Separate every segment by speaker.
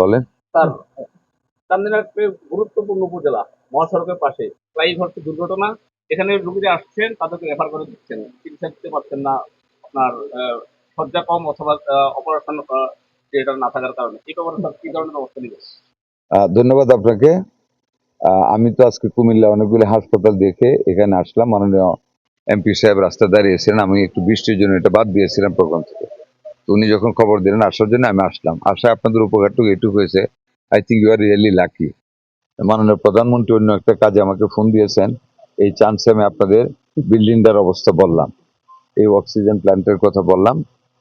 Speaker 1: বলেন।
Speaker 2: স্যার, চান্দিনা একটা গুরুত্বপূর্ণ উপজেলা, মহাসড়কের পাশে ফ্লাইওভার দুর্ঘটনা। এখানে রুগীরা আসছেন, তাদেরকে রেফার করে দিচ্ছেন, চিকিৎসা দিতে পারছেন না আপনার শয্যা কম অথবা অপারেশন থিয়েটার না থাকার কারণে। এই ব্যাপারে স্যার কি ধরনের ব্যবস্থা নেবেন?
Speaker 1: ধন্যবাদ আপনাকে। আমি তো আজকে কুমিল্লা অনেকগুলি হাসপাতাল দেখে এখানে আসলাম। মাননীয় এমপি সাহেব রাস্তা দাঁড়িয়েছিলেন, আমি একটু বৃষ্টির জন্য এটা বাদ দিয়েছিলাম প্রোগ্রাম থেকে। তো উনি যখন খবর দিলেন আসার জন্য আমি আসলাম। আসায় আপনাদের উপকারটুকু এটুকু হয়েছে, I think you are really lucky. মাননীয় প্রধানমন্ত্রী অন্য একটা কাজে আমাকে ফোন দিয়েছেন, এই চান্সে আমি আপনাদের বিল্ডিংটার অবস্থা বললাম, এই অক্সিজেন প্ল্যান্টের কথা বললাম।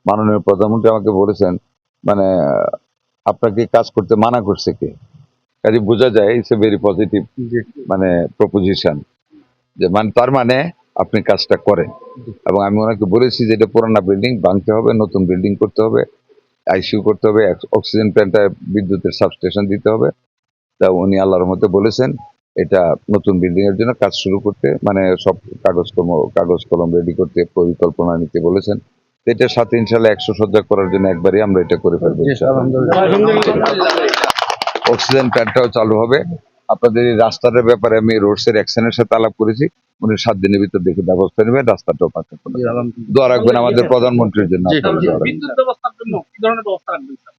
Speaker 1: মাননীয় প্রধানমন্ত্রী আমাকে বলেছেন, মানে আপনাকে কাজ করতে মানা করছে কে? কাজে বোঝা যায় ইটস এ ভেরি পজিটিভ মানে প্রপোজিশন, যে মানে তার মানে আপনি কাজটা করেন। এবং আমি ওনাকে বলেছি যে এটা পুরানা বিল্ডিং ভাঙতে হবে, নতুন বিল্ডিং করতে হবে, আইসিইউ করতে হবে, অক্সিজেন প্ল্যান্টে বিদ্যুতের সাবস্টেশন দিতে হবে। তা উনি আল্লাহর মতে বলেছেন এটা নতুন বিল্ডিং এর জন্য কাজ শুরু করতে, মানে সব কাগজ কলম রেডি করতে, পরিকল্পনা নিতে বলেছেন। এটার সাথে ইনশাল্লাহ 100 শয্যা করার জন্য একবারই আমরা এটা করে ফেলবো। অক্সিজেন প্ল্যান্টটাও চালু হবে। আপনাদের এই রাস্তাটার ব্যাপারে আমি রোডসের অ্যাকশনের সাথে আলাপ করেছি, উনি 7 দিনের ভিতর দেখে ব্যবস্থা নেবেন, রাস্তাটাও পাকা করবেন। দোয়া রাখবেন আমাদের প্রধানমন্ত্রীর জন্য।
Speaker 2: বিদ্যুৎ ব্যবস্থার জন্য কি ধরনের ব্যবস্থা রাখবেন স্যার?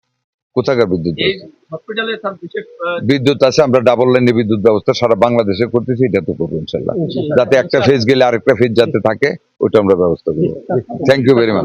Speaker 1: কোথাকার বিদ্যুৎ?
Speaker 2: এই হসপিটালে স্যার বিশেষ
Speaker 1: বিদ্যুৎ আছে, আমরা ডাবল লাইনে বিদ্যুৎ ব্যবস্থা সারা বাংলাদেশে করতেছি, এটা তো করবো ইনশাল্লাহ। যাতে একটা ফেজ গেলে আরেকটা ফেজ যাতে থাকে, ওটা আমরা ব্যবস্থা করবো। Thank you very much.